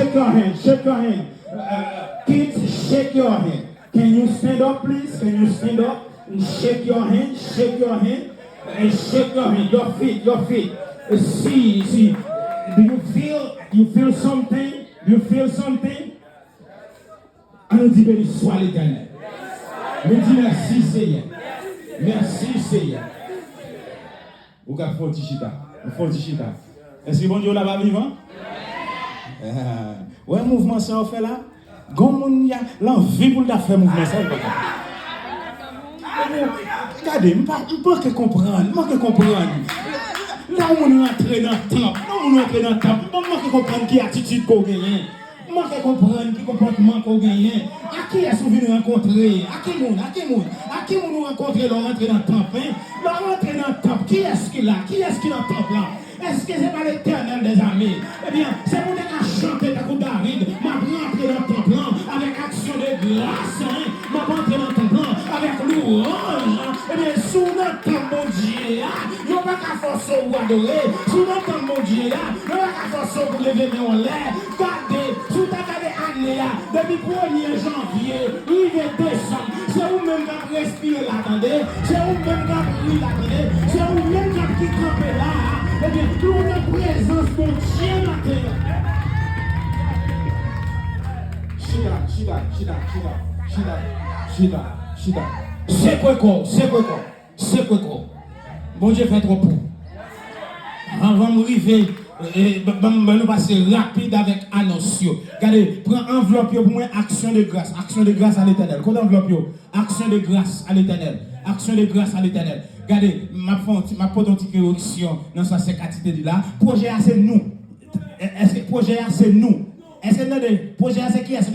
shake your hand, shake your hand. Kids, shake your hand. Can you stand up, please? Can you stand up? And shake your hand, shake your hand, and shake your hand. Your feet, your feet. See. Do you feel something? Do you feel something? On nous dit béni soit l'Éternel. Nous dit merci Seigneur. Merci Seigneur. Vous avez fait chita. Est-ce que bon Dieu là-bas vivant? Ouais, mouvement ça on fait là. Comme on y a l'envie pour faire mouvement ça. Regardez, je peux comprendre. Là où on est entré dans le temple, je peux comprendre qui attitude qu'on gagne. Je peux comprendre qui comportement qu'on gagne. À qui est-ce qu'on vient rencontrer? À qui nous rencontrer l'on rentre dans le temple? L'on rentre dans le temple. Qui est-ce qui est là? Qui est-ce qui est dans le temple là? Est-ce que c'est pas l'Éternel des armées? Eh bien, c'est pour que chanter ta coupe David. Je rentre dans le temple avec action de grâce. Je rentre dans le temple avec louange. Eh bien, sous notre temple, mon Dieu, il n'y a pas qu'à forcer ou adorer. Sous notre temple, mon Dieu, il n'y a pas qu'à forcer pour lever en l'air. Gardez, sous ta année, depuis 1er janvier, il est décembre. C'est vous-même qui avez respiré là, attendez. C'est vous-même qui avez pris là, attendez. C'est vous-même qui avez campé là. Eh bien, tout notre présence, mon Dieu, matin. Shida. C'est quoi? Bon Dieu fait trop pour. Avant de arriver, nous passer rapide avec annonce. Regardez, prends enveloppe pour moi, action de grâce à l'Éternel. Quelle enveloppe? Action de grâce à l'Éternel. Regardez, ma petite correction dans sa sécurité de là. Projet A c'est nous. Est-ce que projet A c'est nous? Est-ce que projet A c'est qui est-ce?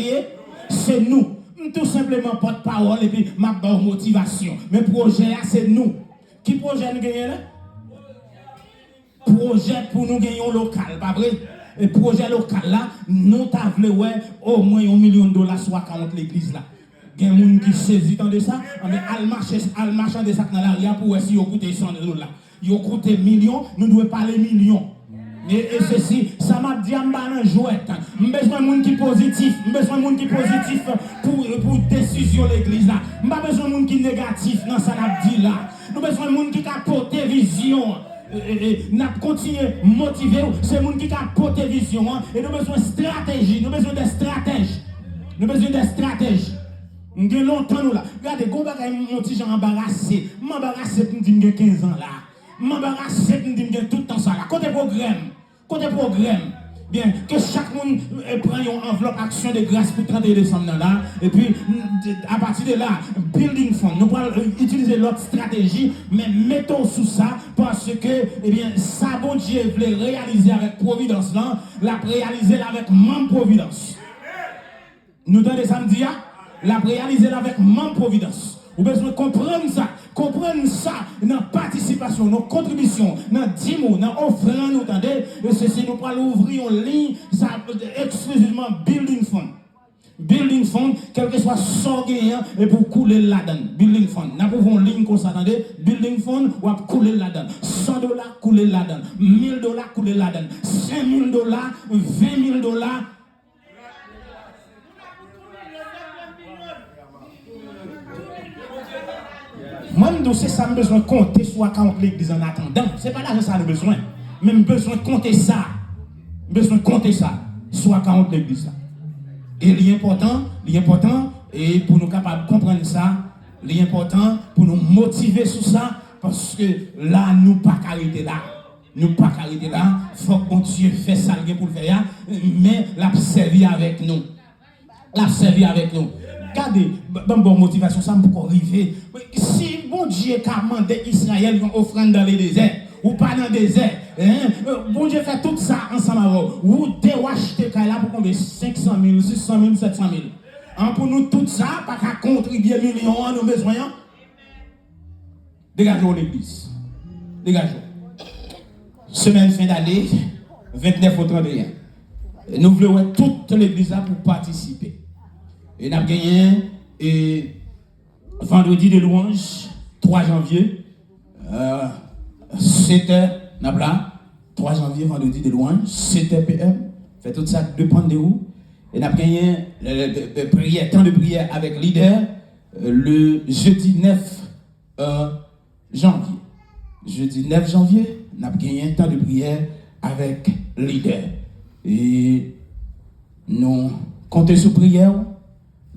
C'est nous. Tout simplement porte-parole et puis ma bonne motivation. Mais projet A c'est nous. Qui projet nous gagne là? Projet pour nous gagner local, pas vrai? Et projet local là, nous t'avons au moins $1 million soit contre l'église là. Il y a des gens qui saisissent de ça, mais al marcher de ça dans l'arrière pour essayer de coûter $100 là. Ils ont coûté millions, nous devons parler millions. Et ceci, ça m'a dit en bas dans jouet. J'ai besoin de monde qui positif, pour décision de l'église là. J'ai pas besoin de monde qui négatif dans ça n'a dit là. Nous besoin de monde qui a porté vision. Nous continuer à motiver, c'est les gens qui ont porté vision. Et nous avons besoin de stratégie, nous avons besoin de stratèges. Nous avons longtemps nous là. Regardez, mon petit Jean embarrassé. Je m'embarrassé pour me dire 15 ans là. Je m'embarrassé pour me dire tout le temps ça là. Côté programme. Bien, que chaque monde prenne une enveloppe action de grâce pour 31 décembre là. Et puis, à partir de là, building fund. Nous allons utiliser l'autre stratégie, mais mettons sous ça parce que, eh bien, ça, bon Dieu voulait réaliser avec Providence là, l'a réaliser avec membre Providence. Nous donnons samedi, l'a réaliser avec membre Providence. Vous avez besoin de comprendre ça dans la participation, dans la contribution, dans le dîme, dans l'offrande, vous entendez? Ceci, nous allons ouvrir une ligne, ça exclusivement Building Fund, quel que soit son gagnant, et pour couler là-dedans. Building Fund. Nous avons une ligne comme ça, attendez? Building Fund, ou à couler là-dedans. $100, couler là-dedans. $1000, couler là-dedans. $5000, $20,000. Moi, c'est ça, j'ai besoin de compter sur l'account de l'église en attendant. Ce n'est pas là que ça a besoin. Mais j'ai besoin de compter ça. Sur l'account de l'église. Et l'important, et pour nous capables de comprendre ça, l'important pour nous motiver sur ça, parce que là, nous ne pouvons pas arrêter là. Il faut que Dieu fasse ça pour le faire, mais l'a servi avec nous. Regardez, bonne motivation, ça pour arriver. Si bon Dieu a demandé Israël une offrande dans le désert, ou pas dans le désert, bon Dieu fait tout ça ensemble avec vous. Vous devez acheter là pour combien? 500 000, 600 000, 700 000. Pour nous, tout ça, pas qu'à contribuer millions à nos besoins. Dégageons l'église. Semaine fin d'année, 29 au 31. Nous voulons toute l'église pour participer. Et nous avons gagné vendredi de louange, 3 janvier, 7h, 3 janvier, vendredi de louange, 7h PM, fait tout ça dépend de où. Et nous avons gagné le temps de prière avec leader le jeudi 9 janvier. Jeudi 9 janvier, nous avons gagné un temps de prière avec leader. Et nous comptons sur prière,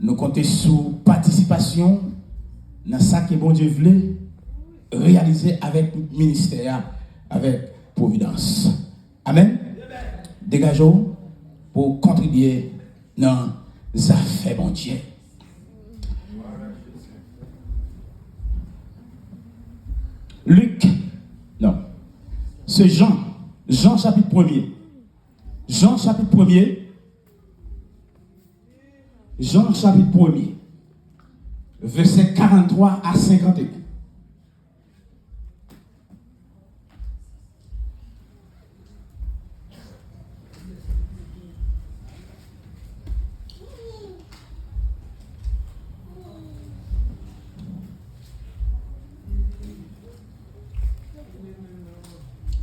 nous comptons sur participation dans ça que bon Dieu voulait réaliser avec ministère, avec providence. Amen. Dégageons pour contribuer dans les affaires bon Dieu. Luc, non, c'est Jean chapitre 1er. Jean chapitre 1er. Jean chapitre 1er. Verset 43 à 51.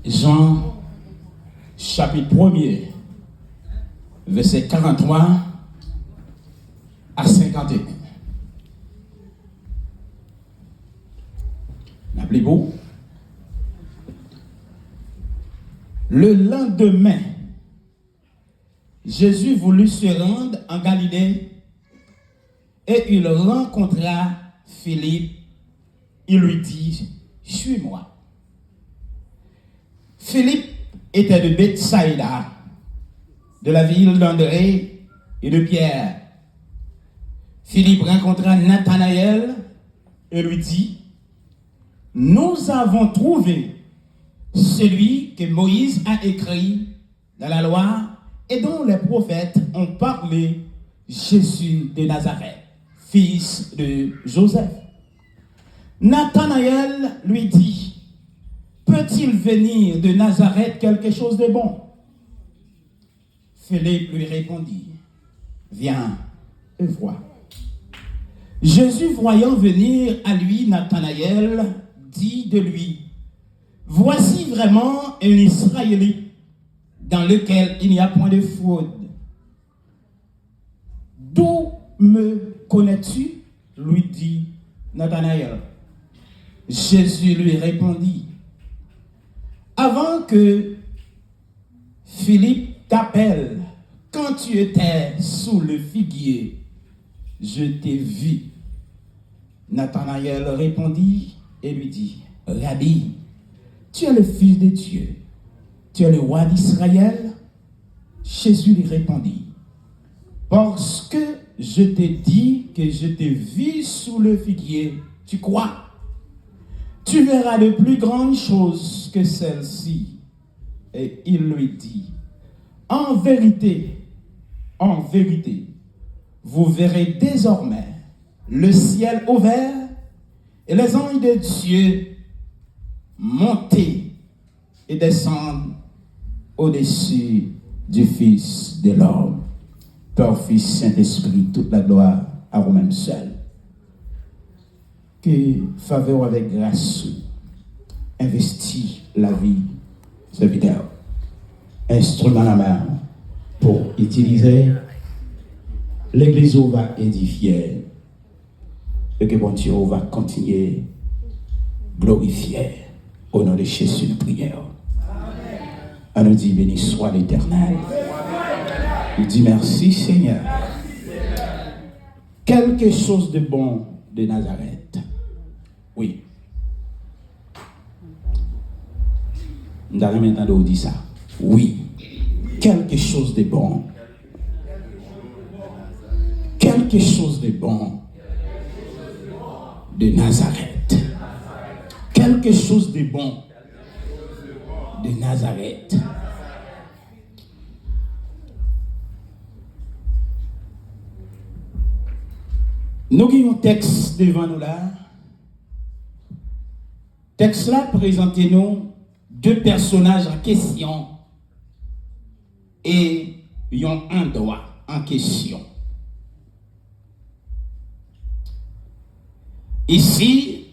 Jean chapitre 1er, verset 43 à 51. Rappelez-vous, le lendemain, Jésus voulut se rendre en Galilée et il rencontra Philippe. Il lui dit, suis-moi. Philippe était de Bethsaïda, de la ville d'André et de Pierre. Philippe rencontra Nathanaël et lui dit, nous avons trouvé celui que Moïse a écrit dans la loi et dont les prophètes ont parlé, Jésus de Nazareth, fils de Joseph. Nathanaël lui dit, peut-il venir de Nazareth quelque chose de bon? Philippe lui répondit, viens et vois. Jésus, voyant venir à lui Nathanaël, dit de lui, voici vraiment un Israélite dans lequel il n'y a point de fraude. D'où me connais-tu? Lui dit Nathanaël. Jésus lui répondit, avant que Philippe t'appelle, quand tu étais sous le figuier, je t'ai vu. Nathanaël répondit et lui dit, Rabbi, tu es le Fils de Dieu, tu es le roi d'Israël. Jésus lui répondit, parce que je t'ai dit que je t'ai vu sous le figuier, tu crois? Tu verras de plus grandes choses que celles-ci. Et il lui dit, en vérité, vous verrez désormais le ciel ouvert et les anges de Dieu monter et descendre au-dessus du Fils de l'homme. Père, Fils, Saint-Esprit, toute la gloire à vous-même seul. Que faveur avec grâce investit la vie serviteur, instrument à la main pour utiliser. L'église va édifier et que bon Dieu va continuer glorifier au nom de Jésus de prière. On nous dit béni soit l'Éternel. Il dit merci Seigneur. Quelque chose de bon de Nazareth. Oui. Nous allons maintenant dire ça. Oui. Quelque chose de bon. Quelque chose de bon de Nazareth. Quelque chose de bon de Nazareth. Nous avons un texte devant nous là. Texte là présentez-nous deux personnages en question et un endroit en question. Ici,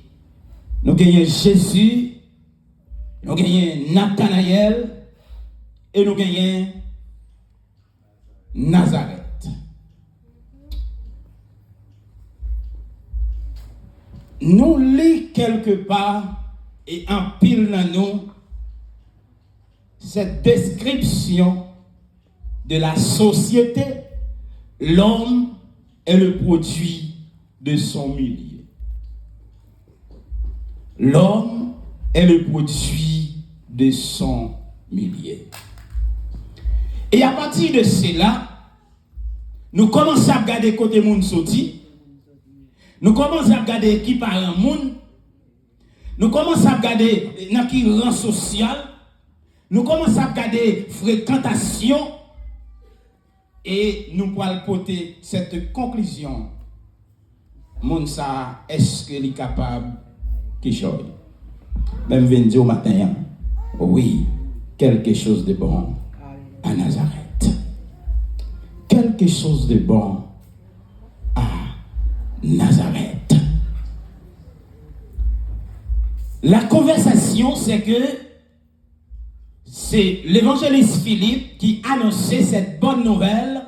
nous gagnons Jésus, nous gagnons Nathanaël et nous gagnons Nazareth. Nous lisons quelque part et en pile dans nous cette description de la société. L'homme est le produit de son milieu. L'homme est le produit de son milieu. Et à partir de cela, nous commençons à regarder côté monde sorti. Nous commençons à regarder qui parle monde. Nous commençons à regarder dans qui rang social. Nous commençons à regarder fréquentation. Et nous pouvons porter cette conclusion. Monde ça, est-ce qu'il est capable de chose? Même vendredi au matin, oui, quelque chose de bon à Nazareth. Quelque chose de bon à Nazareth. La conversation, c'est que c'est l'évangéliste Philippe qui annonçait cette bonne nouvelle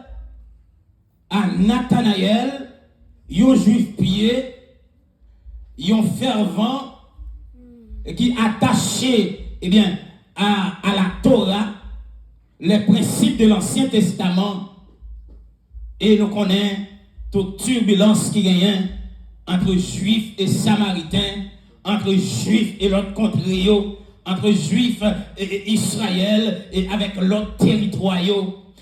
à Nathanaël, un juif pieux, un fervent, qui attaché à la Torah, les principes de l'Ancien Testament, et nous connaissons toute turbulence qui gagne entre juifs et samaritains, entre juifs et l'autre contrée, entre juifs et Israël et avec l'autre territoire.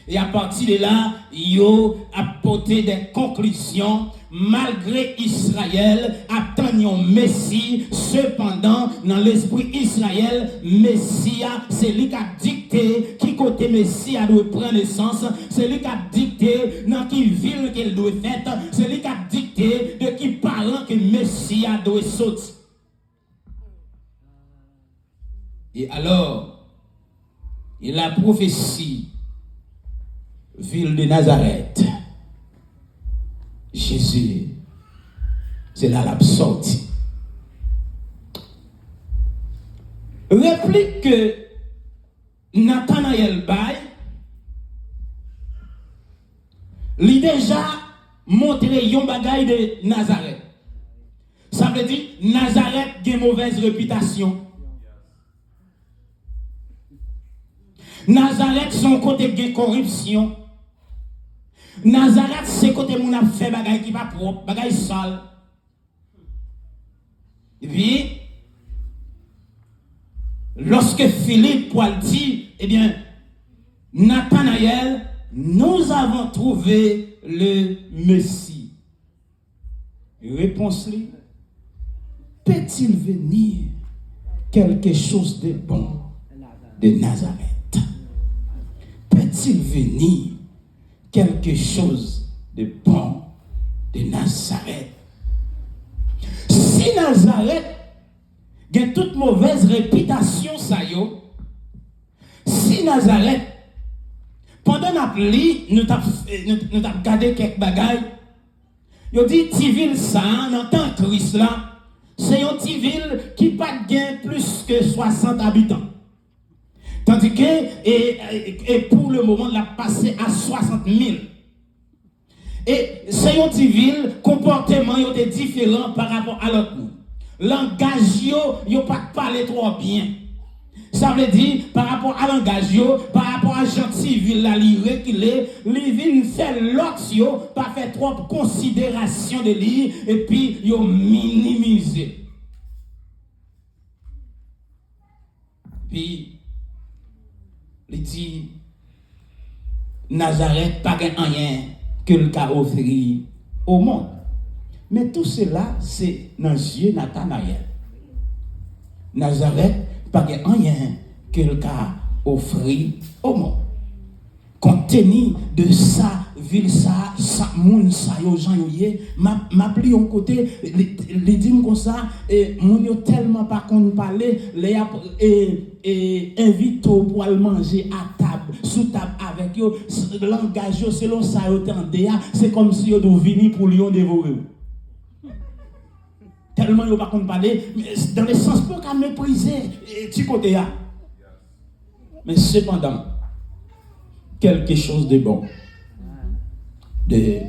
Et à partir de là, yo apporté des conclusions. Malgré Israël attend un Messie, cependant dans l'esprit Israël, Messia c'est lui qui a dicté qui côté Messia doit prendre naissance, c'est lui qui a dicté dans qui ville qu'elle doit faire, c'est lui qui a dicté de qui parent que Messia doit sortir. Et alors, il a prophétie, ville de Nazareth, Jésus, c'est là la sortie. Réplique que Nathanaël Bay, il déjà montré un bagaille de Nazareth. Ça veut dire Nazareth a une mauvaise réputation. Nazareth, son côté de corruption. Nazareth, c'est côté où on a fait bagaille qui pas propre, bagaille sale. Et puis, lorsque Philippe Poil dit, Nathanaël, nous avons trouvé le Messie. Réponse lui, peut-il venir quelque chose de bon de Nazareth? Peut-il venir quelque chose de bon de Nazareth? Si Nazareth a toute mauvaise réputation, ça yo, si Nazareth, pendant l'appli, nous avons regardé quelques bagailles, yo dit, ti ville ça, en tant que Christ là, c'est une petite ville qui pas gain plus que 60 habitants. Tandis que, et pour le moment, il a passé à 60 000. Et c'est une petite ville, comportement est différent par rapport à l'autre monde. Langage, yo pas parler trop bien. Ça veut dire, par rapport à langage, par rapport à gens civil, la lire qu'il est, les villes fait l'autre, pas fait trop considération de lui, et puis yo minimiser. Puis, il dit, Nazareth pas rien que le cas offert au monde. Mais tout cela, c'est dans les yeux de Nathanaël. Nazareth pas rien que le cas offert au monde. Compte tenu de ça, ville ça, moun ça yo gens yo yé, m'a pris un côté, les dit comme ça, et moun yo tellement pas qu'on parler, les et invite pour aller manger à table, sous table avec eux, le langage selon ça yo tendé, c'est comme si yo doit venir pour lion dévorer. Tellement yo pas qu'on parler, dans le sens pour qu'à mépriser tu côté là. Mais cependant quelque chose de bon de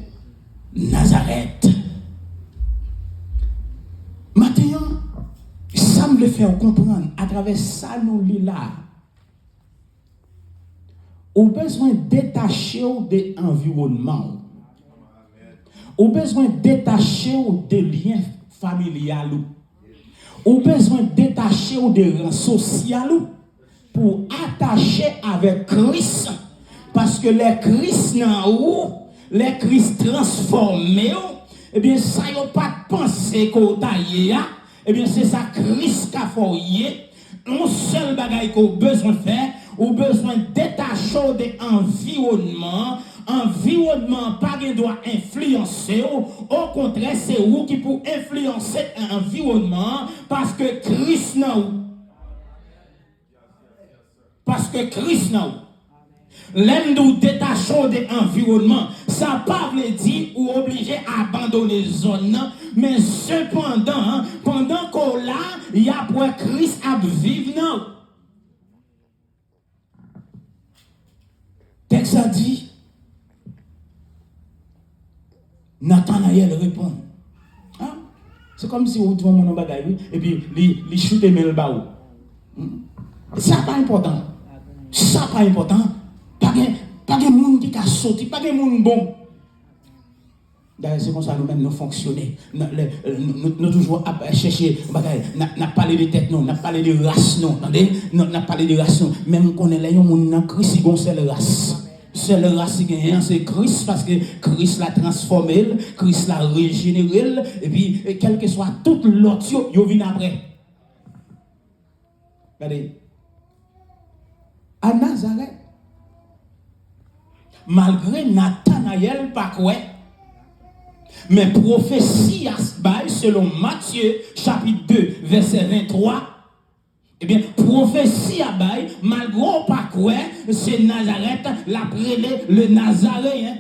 Nazareth. Maintenant, ça me le fait comprendre à travers ça nous lit là. Au besoin de détacher de l'environnement. Au besoin de détacher des liens familiaux. Au besoin de détacher des rangs sociaux pour attacher avec Christ. Parce que les Christ n'en haut, les Christ transformés, eh bien, ça n'a pas pensé qu'on taille, eh bien, c'est ça Christ qui a fait. Un seul bagage qu'on a besoin de faire, ou besoin de détacher de l'environnement. Environnement pas qu'il doit influencer, au contraire, c'est vous qui pour influencer l'environnement parce que Christ n'a pas. Parce que Christ n'a pas. L'aime nous détachons de l'environnement. Ça pas veut dire ou obligé à abandonner zone, mais cependant, pendant qu'on là, il y a pour Christ à vivre non. Texte a dit, Nathanaël répond. Hein? C'est comme si vous trouvez mon bagage et puis il chute le bas. Ça pas important. Ça pas important. Pas de monde qui a sauté, pas de monde bon. D'ailleurs, c'est comme ça nous-mêmes nous fonctionner. Nous toujours chercher, n'a parlé de tête, n'a parlé de race, n'a parlé de race. Même qu'on est là, on a Christ, c'est la race. C'est la race qui est c'est Christ, parce que Christ l'a transformé, Christ l'a régénéré, et puis, quel que soit tout l'autre, il vient après. Regardez. À Nazareth, malgré Nathanaël, pas quoi, mais prophétie selon Matthieu, chapitre 2, verset 23, eh bien, prophétie à bail, malgré pas quoi, c'est Nazareth, l'appelé le Nazaréen.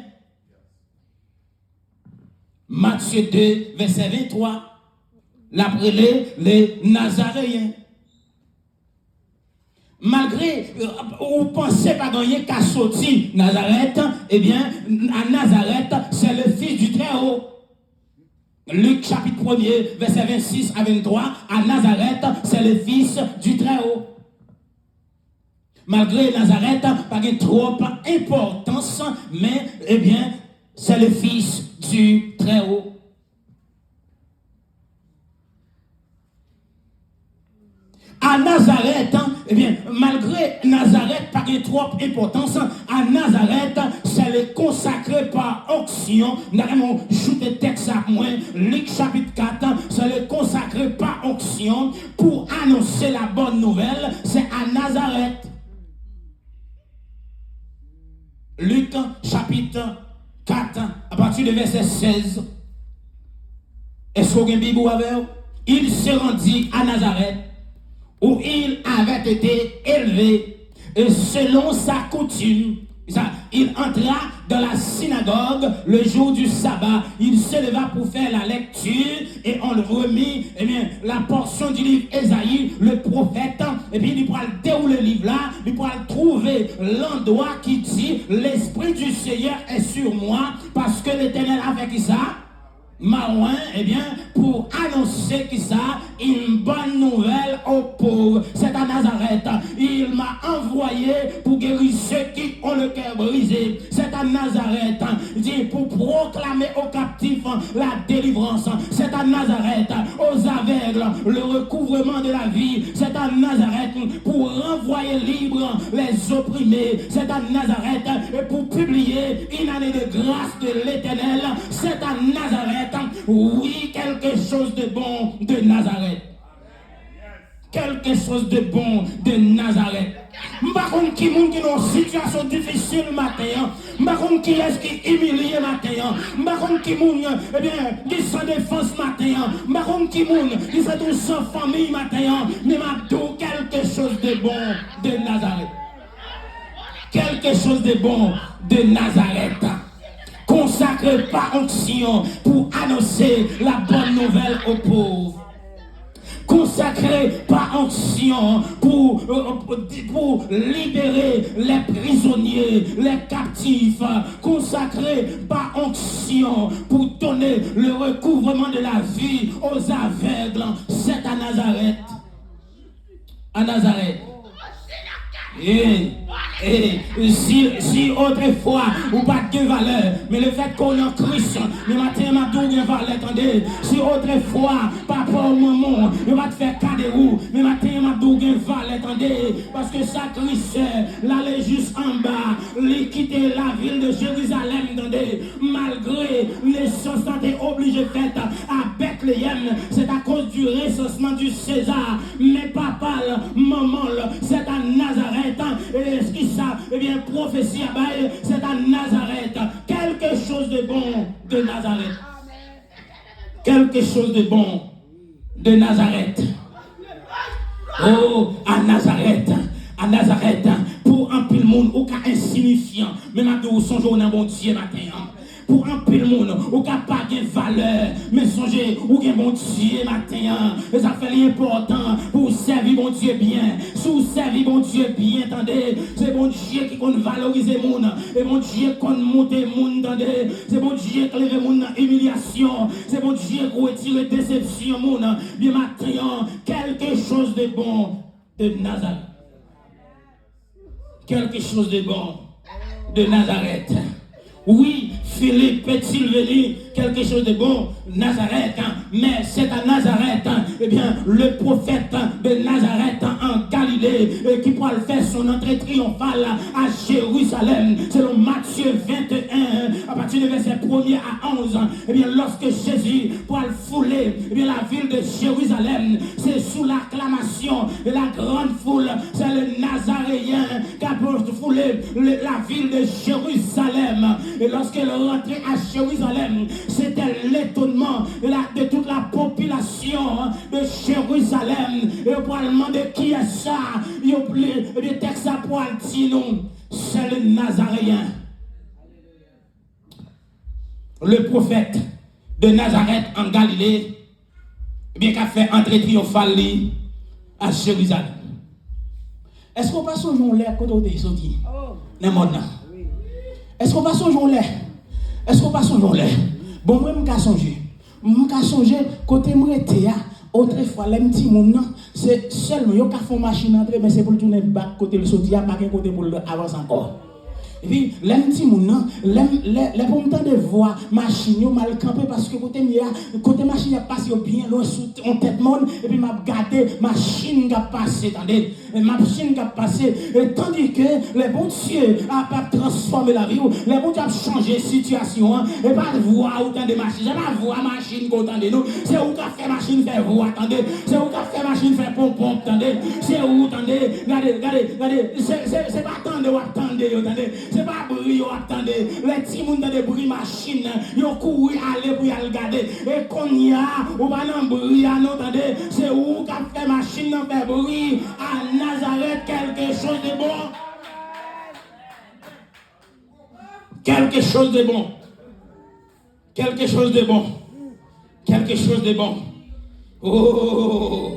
Matthieu 2, verset 23, l'appelé le Nazaréen. Malgré, vous pensez pas gagner qu'à sortir Nazareth, eh bien, à Nazareth, c'est le fils du Très-Haut. Luc chapitre 1er, verset 26 à 23, à Nazareth, c'est le fils du Très-Haut. Malgré Nazareth, pas de trop importance, mais, eh bien, c'est le fils du Très-Haut. À Nazareth, eh bien, malgré Nazareth, pas de trop importance, à Nazareth, c'est le consacré par onction. Nous allons ajouter texte à moi, Luc chapitre 4, c'est le consacré par onction pour annoncer la bonne nouvelle, c'est à Nazareth. Luc chapitre 4, à partir du verset 16. Est-ce que vous avez une Bible avec vous? Il se rendit à Nazareth, où il avait été élevé, et selon sa coutume, il entra dans la synagogue le jour du sabbat. Il se leva pour faire la lecture et on le remit, eh bien, la portion du livre Ésaïe, le prophète, et puis il pourra dérouler le livre là, il pourra trouver l'endroit qui dit l'Esprit du Seigneur est sur moi, parce que l'Éternel a fait qui ça? Marouin, eh bien, pour annoncer qui ça, une bonne nouvelle aux pauvres. C'est à Nazareth. Il m'a envoyé pour guérir ceux qui ont le cœur brisé. C'est à Nazareth. Dit pour proclamer aux captifs la délivrance. C'est à Nazareth. Aux aveugles, le recouvrement de la vie. C'est à Nazareth pour renvoyer libres les opprimés. C'est à Nazareth pour publier une année de grâce de l'Éternel. C'est à Nazareth. Oui, quelque chose de bon de Nazareth. Quelque chose de bon de Nazareth. Par contre, qui est qui dans une situation difficile matin. Par contre, qui est-ce qui est humilié matin. Par contre, qui est eh bien, qui sans défense matin. Par contre, qui est qui sont tous sans famille matin. Mais maintenant, quelque chose de bon de Nazareth. Quelque chose de bon de Nazareth. Consacré par onction pour annoncer la bonne nouvelle aux pauvres. consacré par onction pour libérer les prisonniers, les captifs, consacré par onction pour donner le recouvrement de la vie aux aveugles. C'est à Nazareth. À Nazareth. Si autrefois ou pas de valeur, mais le fait qu'on est en Christ, le matin m'a dit valeur, attendez. Si autrefois, papa ou maman, il va te faire cadeau, mais matin m'a dit valeur, attendez. Parce que ça Christ, l'aller juste en bas, il quitter la ville de Jérusalem, attendez. Malgré les choses obligées de faire à Bethléem, c'est à cause du recensement du César. Mais papa, maman, c'est à Nazareth. Et ce qui ça, eh bien, prophétie à bail, c'est à Nazareth. Quelque chose de bon de Nazareth. Quelque chose de bon de Nazareth. Oh, à Nazareth. À Nazareth. Pour un pile monde, au cas insignifiant. Même à deux, son jour, on a bon Dieu matin. Pour un peu le monde, ou qui n'a pas de valeur, mais songez, ou qui est bon Dieu matin, et ça fait l'important pour servir bon Dieu bien. Si vous servez bon Dieu bien, attendez, c'est bon Dieu qui compte valoriser le monde, et bon Dieu qui compte monter le monde, attendez, c'est bon Dieu qui lève le monde dans humiliation, c'est bon Dieu qui retire la déception, monde, bien matin, quelque chose de bon de Nazareth. Quelque chose de bon de Nazareth. Oui, Philippe peut-il venir quelque chose de bon, Nazareth, mais c'est à Nazareth, eh bien, le prophète de Nazareth en Galilée, qui pourra faire son entrée triomphale à Jérusalem, selon Matthieu 21, à partir du verset 1er à 11, eh bien, lorsque Jésus pourra fouler, eh bien, la ville de Jérusalem, c'est sous l'acclamation de la grande foule, c'est le Nazaréen qui a foulé la ville de Jérusalem. Et lorsqu'elle rentrait à Jérusalem, c'était l'étonnement de toute la population de Jérusalem. Et pour demander qui est ça, le texte pour dire nous, c'est le Nazaréen. Le prophète de Nazareth en Galilée, bien qu'a fait entrer triomphale à Jérusalem. Est-ce qu'on passe au jour là quand on est sorti? Dans le monde là. Est-ce qu'on passe au jour là? Est-ce qu'on passe au jour là? Bon, moi, je vais songer côté moi, autrefois, les petits monde, c'est seulement, ils font machine entrer, mais c'est pour tourner back côté le sortir, pas qu'un côté pour avancer encore. Et puis, les petits gens, les pommes de voix, machine, mal campé parce que côté machine, passe bien loin sous en tête monde, et puis m'a gardé, machine qui a passé, attendez, machine qui a passé, et tandis que les bons dieux n'ont pas transformé la vie, les bons dieux ont changé la situation, et pas de voix autant de machines, c'est pas voix machine qui entendez nous, c'est où qu'a fait machine faire voix, attendez, c'est où qu'a fait machine faire pom-pom, attendez, c'est où, attendez, regardez, c'est pas attendre, attendez, c'est pas bruit, attendez. Les petits gens de bruit machine, ils courent aller pour y regarder. Et qu'on y a, ou pas dans bruit, attendez. C'est où qu'a fait machine dans fait bruit. À Nazareth, quelque chose de bon. Quelque chose de bon. Quelque chose de bon. Quelque chose de bon. Oh!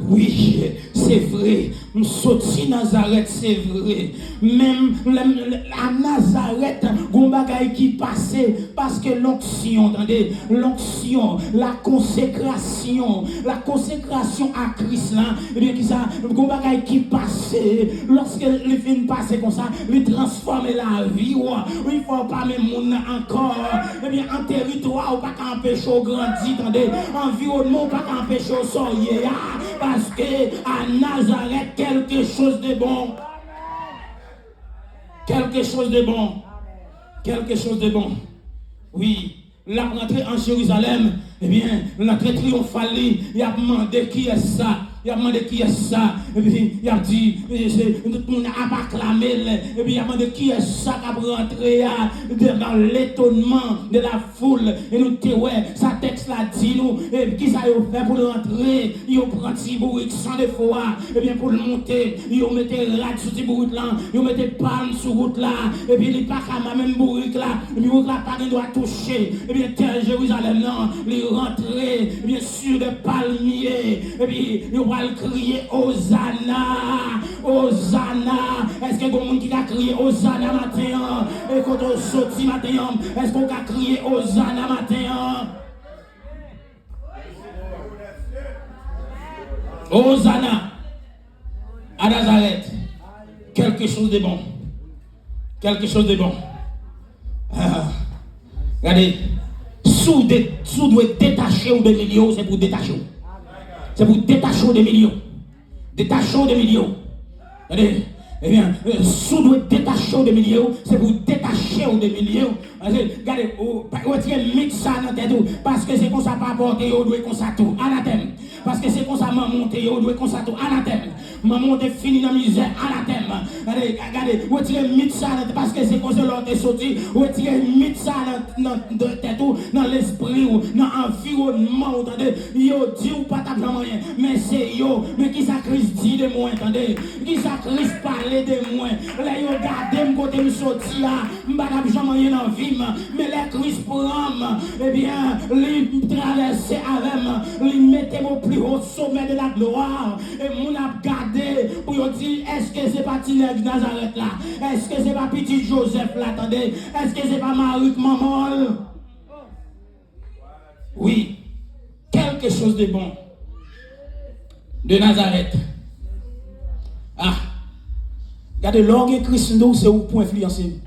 Oui, c'est vrai. Sorti Nazareth, c'est vrai. Même à Nazareth, Gombagaï qui passait parce que l'onction, attendez, l'onction, la consécration à Christ là, et bien qui ça, Gombagaï qui passait, lorsque les films passaient comme ça, il transformait la vie. Il ne faut pas même monde encore. Et bien en territoire, ou pas qu'empêcher au grandi, attendez, environnement, pas qu'empêcher au sortir. Parce que à Nazareth, quelque chose de bon. Quelque chose de bon. Quelque chose de bon. Oui, la rentrée en Jérusalem, eh bien, l'entrée triomphale, il a demandé qui est ça. il a demandé qui est ça. Et puis il a dit, tout le monde a acclamé. Et puis il a demandé qui est ça qui a rentré dans l'étonnement de la foule. Et nous te ouais, sa texte là dit nous, et qui ça a fait pour rentrer. Il prend petit bourrique sans de fois. Et bien pour le monter, il mettait rad sur petit bourrique là, il mettait palme sur route là. Et puis il pas qu'à même bourrique là, il ne doit pas toucher. Et bien terre Jérusalem là, il rentrer bien sûr de palmiers. Et puis il va crier Hosanna, Hosanna. Est-ce que vous qui a crié Hosanna matin? Et quand on sortit matin, est-ce qu'on a crié Hosanna matin? Hosanna à Nazareth. Quelque chose de bon. Quelque chose de bon. Regardez, sous doit détacher ou des millions, c'est pour détacher. C'est pour détacher des millions. Détacher des millions. Regardez, eh bien, sous doit détacher des millions, c'est pour détacher des millions. Regardez, retirez mythe ça dans tête, parce que c'est comme ça pas porter, on doit comme ça tout. Anathème. Parce que c'est comme ça maman monte, on doit comme ça tout. Anathème. Maman monte fini dans la misère. Anathème. Regardez, retirez mythe ça parce que c'est comme ça l'autre est sorti. Retirez mythe ça dans tête, dans l'esprit, dans l'environnement. Entendez, yo dit ou pas t'as rien, mais c'est yo. Mais qui ça Christ dit de moi, entendez? Qui ça Christ parle de moi? Là, yo regardez me côté me sorti là, m'badam jamais rien en vie, mais les Christ prend, eh bien, lui traverser avec, lui mettez au plus haut sommet de la gloire, et mon a gardé pour dire, est-ce que c'est pas Tineg Nazareth là? Est-ce que c'est pas petit Joseph là? Attendez, est-ce que c'est pas Marie maman? Oui, quelque chose de bon de Nazareth. Ah, regardez, l'orgue Christ nous, c'est où pour influencer.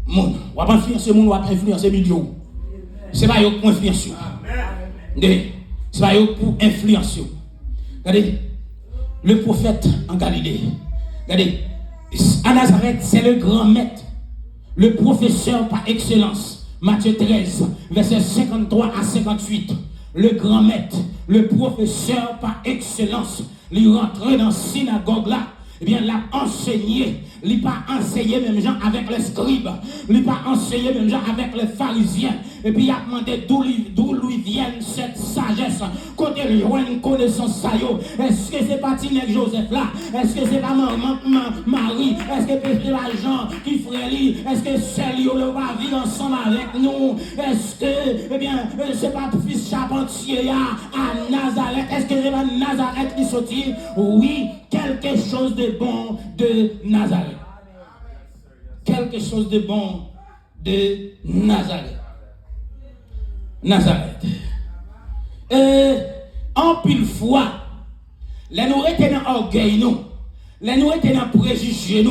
Moun, on va pas influencer moun, on va pas influencer milieu. C'est pas pour influencer. C'est pas pour influencer. Regardez, le prophète en Galilée. Regardez, à Nazareth, c'est le grand maître, le professeur par excellence. Matthieu 13, versets 53 à 58. Le grand maître, le professeur par excellence, il rentrait dans la synagogue là. Eh bien, l'a enseigné. Il n'a pas enseigné même gens avec les scribes. Il n'a pas enseigné même gens avec les pharisiens. Et puis, il a demandé d'où lui vient cette sagesse. Côté lui, il a une connaissance. Est-ce que c'est pas Tineg Joseph là? Est-ce que c'est pas Marie? Est-ce que c'est l'argent qui ferait lui? Est-ce que c'est lui qui va vivre ensemble avec nous? Est-ce que, eh bien, c'est pas fils charpentier à Nazareth? Est-ce que c'est pas Nazareth qui sortit? Oui, quelque chose de bon de Nazareth. Quelque chose de bon de Nazareth. Nazareth. En pile fois, les nous étaient dans l'orgueil, les nous étaient dans le préjugé,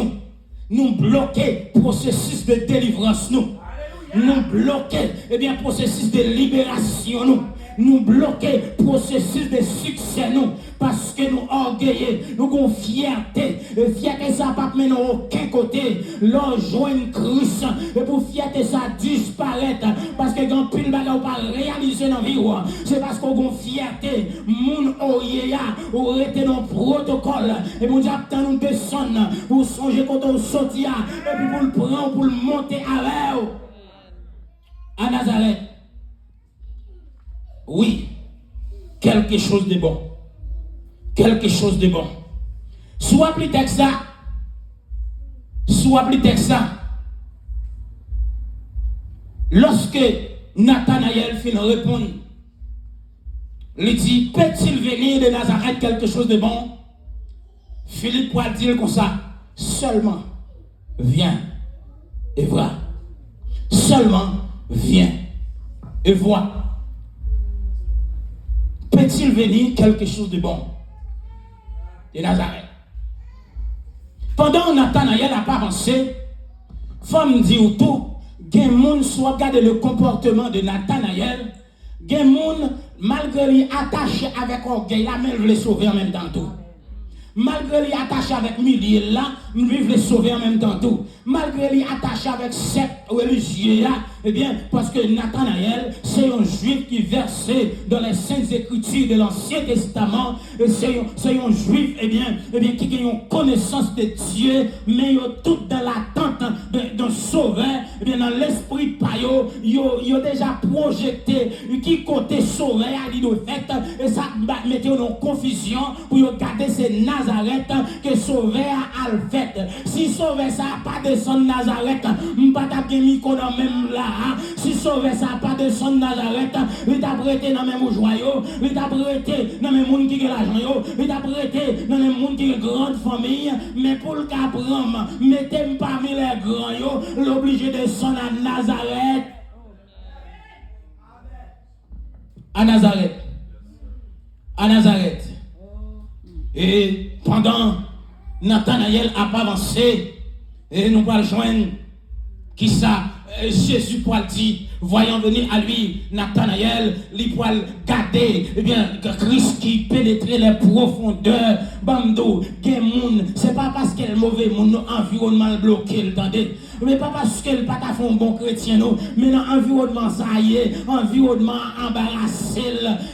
nous bloquer processus de délivrance, nous bloquer, eh bien, processus de libération, nous bloquer processus de succès, parce que nous orgueillés, nous avons fierté. Fierté ça pas mener aucun côté. L'on joint Christ et pour fierté ça disparaître parce que quand pile bagarre pas réaliser dans vie, c'est parce qu'on a fierté. Moun oyeya ou rete dans protocole et mon diable tant nous descendre pour songer quand on sortir et puis pour le prendre pour le monter avec à Nazareth. Oui, quelque chose de bon. Quelque chose de bon. Soit plus texte ça. Soit plus texte ça. Lorsque Nathanaël finit de répondre, il dit, peut-il venir de Nazareth quelque chose de bon? Philippe pourra dire comme ça, seulement viens et vois. Seulement viens et vois. Peut-il venir quelque chose de bon de Nazareth? Pendant que Nathanaël n'a pas avancé, femme dit ou tout, gen moun soit regarde le comportement de Nathanaël, gen moun malgré lui attaché avec orgueil, la même veut le sauver en même temps tout. Malgré lui attaché avec milliers là, lui veut le sauver en même temps tout. Malgré lui attaché avec secte religieux là, eh bien, parce que Nathanaël, c'est c'est un juif qui versait dans les saintes écritures de l'Ancien Testament, c'est un juif, eh bien, qui a une connaissance de Dieu, mais tout dans l'attente d'un sauveur, eh bien, dans l'esprit payo, il a déjà projeté qui côté sauveur à l'idée fait, et ça mettait en confusion pour garder ces Nazareth que sauveur a le fait. Si sauveur ça n'a pas de son Nazareth, pas taper micro dans même là. Si sauveur ça n'a pas de son Nazareth, il t'a prêté dans même joyau, il t'a prêté dans même monde qui a l'argent, il t'a prêté dans même monde qui a grande famille, mais pour le cas prendre, mettez parmi les grands, l'obligé de son à Nazareth. À Nazareth. À Nazareth. Et pendant Nathanaël a pas avancé, et nous allons joindre qui ça, Jésus pour dire, voyant venir à lui Nathanaël, il pour garder, eh bien, Christ qui pénétrait les profondeurs, bando, gen c'est pas parce qu'elle est mauvais, mon environnement bloqué, entendez? Mais pas parce qu'elle pas fait un bon chrétien, non, mais dans l'environnement ça y est, environnement embarrassé,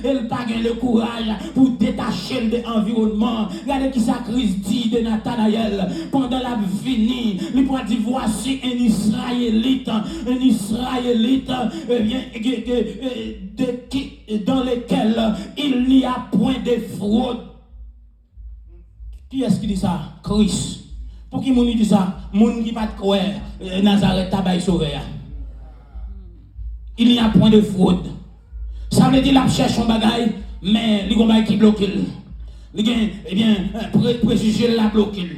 elle pas le courage pour détacher de l'environnement. Regardez qui ça Christ dit de Nathanaël pendant la venue, il pourra dire voici un Israélite, eh bien, dans lequel il n'y a point de fraude. Qui est-ce qui dit ça? Christ. Pour qui dit ça? Moun qui pas de croire Nazareth tabac sauveur. Il n'y a point de fraude. Ça veut dire qu'il cherche un bagaille, mais il y a qui bloque. Eh bien, préjugé l'a bloqué.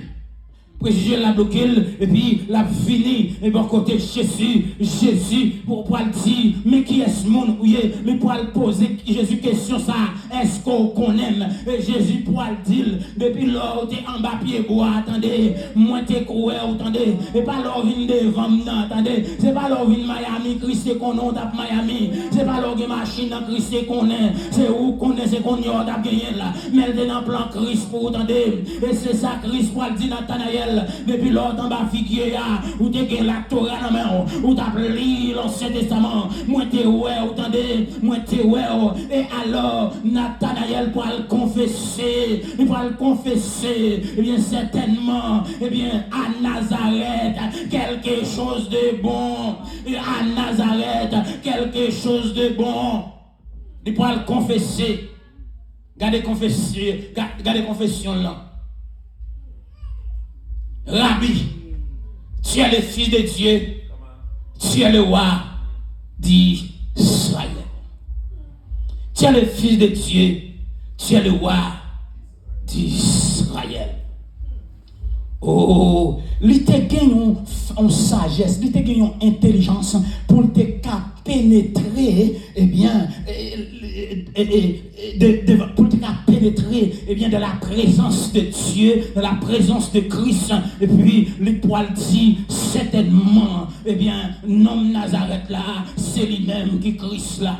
Préjugé l'a bloqué, et puis l'a fini, et bon côté Jésus, pour le dire, mais qui est ce monde, mais pour le poser, Jésus question ça, est-ce qu'on connaît, et Jésus pour le dire, depuis lors, t'es en bas pied bois, attendez, moi t'es couvert, attendez, et pas l'or vin devant, attendez, c'est pas l'or vin Miami, Christ qu'on a tape Miami, c'est pas l'or machine dans Christ qu'on est, c'est où qu'on est, c'est qu'on y a gagné là, mais elle est dans le plan Christ pour attendez, et c'est ça Christ pour le dire Nathanaël. Depuis l'autre en bas figuier ou t'es gagné la Torah dans la main ou t'as lu l'Ancien Testament moi t'es ouais attendez moi t'es ouais et alors Nathanaël pour le confesser il va le confesser et bien certainement et bien à Nazareth quelque chose de bon et à Nazareth quelque chose de bon il va le confesser gardez confession là. Rabbi, tu es le fils de Dieu, tu es le roi d'Israël. Tu es le fils de Dieu, tu es le roi d'Israël. Oh, il te gagne en sagesse, il te gagne en intelligence pour te pénétrer, eh bien, pour te pénétrer, eh bien, de la présence de Dieu, de la présence de Christ, et puis le poil dit certainement, eh bien, nom Nazareth là, c'est lui-même qui Christ là.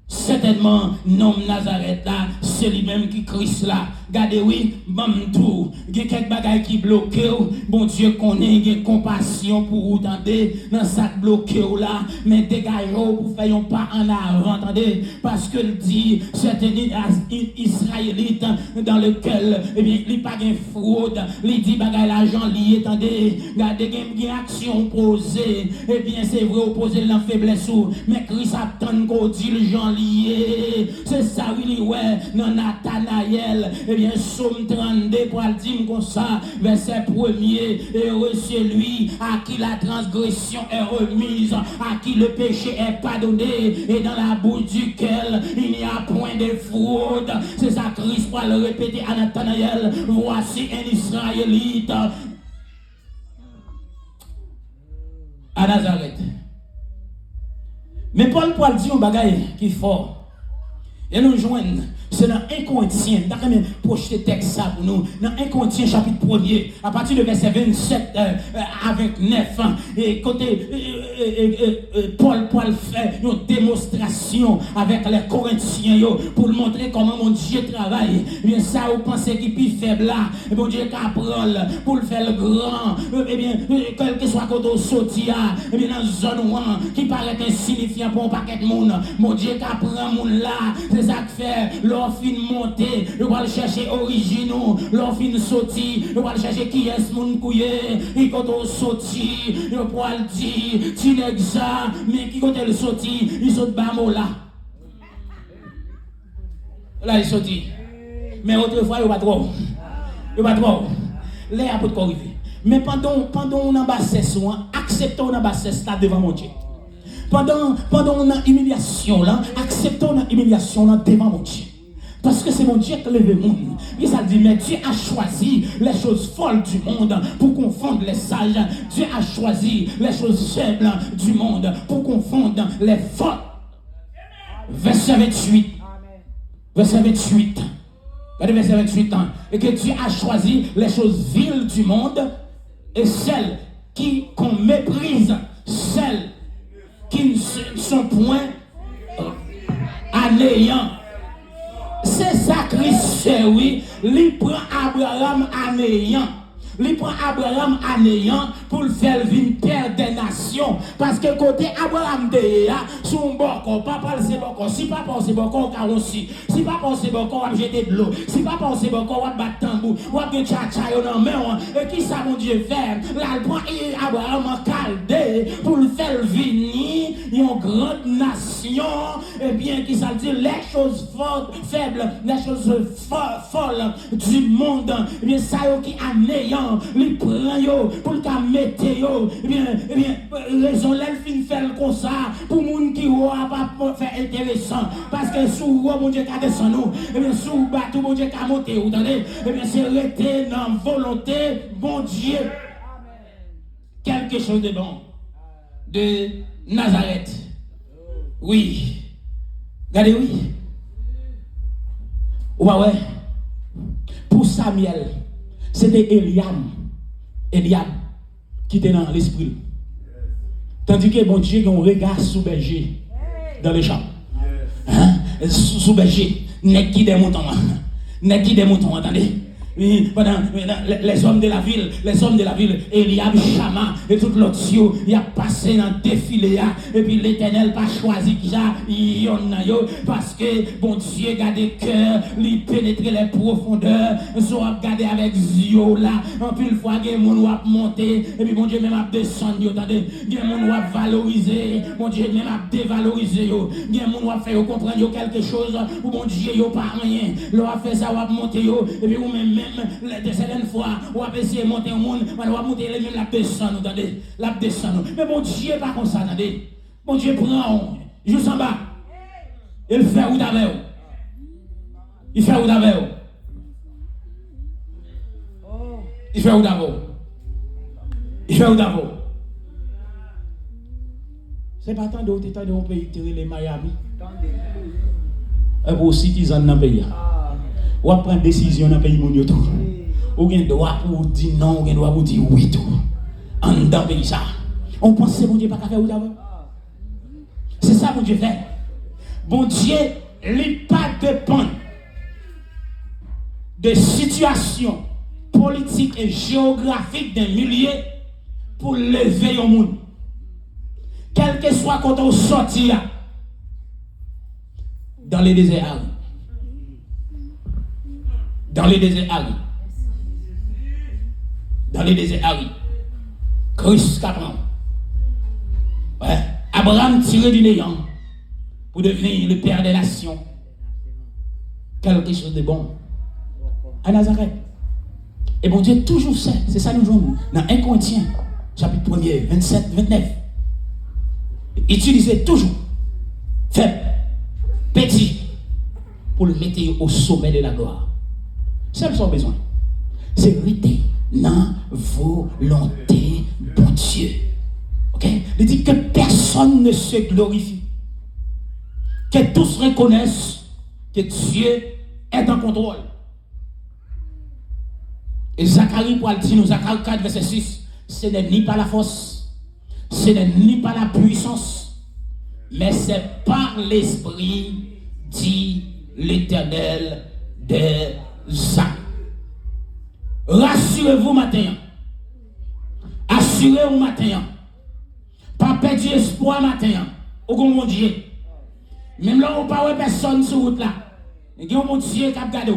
Certainement, nom Nazareth là, c'est lui-même qui Christ là. Regardez, oui, mamdou, il y a quelques bagailles qui bloquent, bon Dieu connaît, il y a compassion pour vous, attendez, dans ça bloqué là, mais dégagez pour faire un pas en avant, attendez, parce que il dit, certains Israélites dans lequel, eh bien, il n'y a pas de fraude, il dit bagaille l'argent lié, attendez, regardez, il y a une action posée, eh bien, c'est vrai, opposer la faiblesse, mais Christ attend qu'on dit le gens lié, c'est ça, oui, ouais, dans Nathanaël, eh bien, Somme 32 pour le dire comme ça, verset 1er, heureux celui à qui la transgression est remise, à qui le péché est pardonné, et dans la bouche duquel il n'y a point de fraude. C'est ça Christ pour le répéter à Nathanaël, voici un Israélite à Nazareth. Mais Paul pour le dire un bagaille qui est fort. Et nous joignent C'est dans 1 Corinthiens, d'accord, mais projeter texte ça pour nous. Dans 1 Corinthiens chapitre 1er, à partir de verset 27 à 29, et côté Paul fait une démonstration avec les Corinthiens pour montrer comment mon Dieu travaille. Bien ça, vous pensez qu'il est plus faible là, et mon Dieu qu'apprend pour le faire le grand. Eh bien, quel que soit côté sorti, eh bien dans zone qui paraît insignifiant pour un paquet de monde, mon Dieu qu'apprend mon là, c'est ça que fait. L'on fin monter, on va chercher originaux, l'on fin sorti, on va chercher qui est mon couillé, et quand on sorti, on va le dire, tu n'es ça, mais qui quand elle sorti, il saute bas là. Là il sorti. Mais autrefois, il va trop. Il va trop. Là, il a pas de corriger. Mais pendant on a bassesse, acceptons la bassesse là devant mon Dieu. Pendant on a humiliation là, acceptons la humiliation là devant mon Dieu. Parce que c'est mon Dieu qui lève le monde. Et ça dit, mais Dieu a choisi les choses folles du monde pour confondre les sages. Dieu a choisi les choses faibles du monde pour confondre les folles. Verset 28. Verset 28. Regardez verset 28. Et que Dieu a choisi les choses viles du monde et celles qu'on méprise, celles qui ne sont point anéants. C'est ça Christ fait, oui. Il prend Abraham anéant. Il prend Abraham anéant pour le faire venir père des nations. Parce que côté Abraham de son bord, papa c'est bord, si papa c'est bord, on a aussi. Si papa c'est bord, on va jeter de l'eau. Si papa c'est bord, on va battre tambour. On va bien tcha dans main. Et qui ça mon Dieu fait? Là il prend Abraham en Chaldée pour le faire venir une grande nation. Et bien qui ça dit les choses faibles, les choses folles du monde. Et bien ça qui anéant. Il prend yo pour le mettre yo. Eh bien, raison là fin faire comme ça pour moun qui va pas faire intéressant parce que sous mon Dieu qui descend nous. Eh bien sous bateau mon Dieu qui monter, vous entendez? Eh bien c'est rester dans volonté bon Dieu. Quelque chose de bon de Nazareth. Oui. Regardez oui. Ouais. Pour Samuel c'était Eliab qui était dans l'esprit. Tandis que mon Dieu a un regard sous berger dans les champs. Sous berger, n'est qui des moutons. N'est qui des moutons, attendez. Pendant les hommes de la ville, Eliab, Chama et tout l'autre, il a passé dans le défilé. Et puis l'Éternel n'a pas choisi qui parce que bon Dieu garde le cœur, il pénètre les profondeurs, soit regarder avec yeux là. En plus, fois, il y a des gens qui monter, et puis bon Dieu même a descendu, attendez. Il y a des gens qui valoriser, bon Dieu même a dévaloriser. Il y a des gens qui faire comprendre quelque chose, ou bon Dieu n'a pas rien. L'on a fait ça, on a monter, et puis ou même de certaines fois, on va essayer de monter au monde, on va monter les mêmes la descendre, attendez, la descendre. Mais mon Dieu pas comme ça, attendez. Mon Dieu prend, juste en bas. Il fait où d'avec. Il fait où d'avec. Il fait où d'avec. Il fait où d'avec. C'est pas tant d'autres temps de on pays tirer les Miami. Et pour citoyens dans le pays. Ou prendre une décision dans le pays mon tout. Ou avez droit pour dire non, ou avez droit pour dire oui tout. En dans le pays ça. On pense que mon Dieu pas qu'à faire ou d'abord. C'est ça mon Dieu fait. Bon Dieu, il n'est pas dépend de situations politiques et géographiques d'un milieu pour lever au monde. Quel que soit quand on sortit dans les déserts arides. Dans les déserts arides. Dans les déserts arides. Christ Capran. Ouais. Abraham tiré du néant pour devenir le père des nations. Quelque chose de bon. À Nazareth. Et bon Dieu toujours sait. C'est ça nous jouons. Dans 1 Corinthiens, chapitre 1er, 27, 29. Utilisez toujours faible, petit, pour le mettre au sommet de la gloire. C'est son besoin. C'est rester dans volonté bon Dieu. Ok? Il dit que personne ne se glorifie. Que tous reconnaissent que Dieu est en contrôle. Et Zacharie pour le dire nous, Zacharie 4, verset 6, ce n'est ni par la force, ce n'est ni par la puissance, mais c'est par l'Esprit, dit l'Éternel des armées. Rassurez-vous matin. Assurez-vous matin. Pas perdre espoir matin. Au grand mon Dieu. Même là, on ne parle pas personne sur route là. Il y a un Dieu qui a gardé.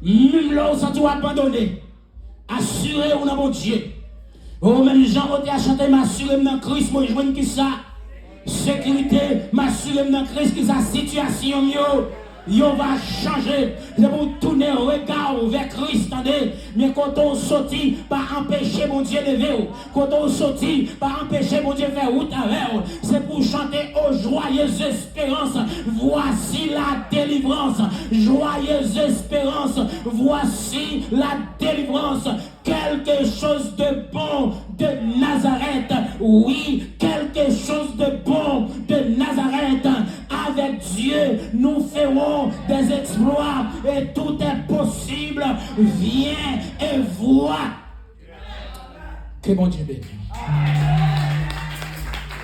Même là, on sent abandonné. Assurez-vous dans mon Dieu. Oh, même Jean a chanté, m'assurez dans Christ, moi je vois qui ça. Sécurité, m'assurez dans Christ, qui sa situation mieux. Yo va changer. C'est pour tourner le regard vers Christ. Mais quand on sortit, pas empêcher mon Dieu de lever. Quand on sortit, pas empêcher mon Dieu de faire route avec. C'est pour chanter aux joyeuses espérances. Voici la délivrance. Joyeuse espérance. Voici la délivrance. Quelque chose de bon de Nazareth. Oui, quelque chose de bon de Nazareth. Avec Dieu, nous ferons des exploits et tout est possible. Viens et vois. Que mon Dieu bénisse.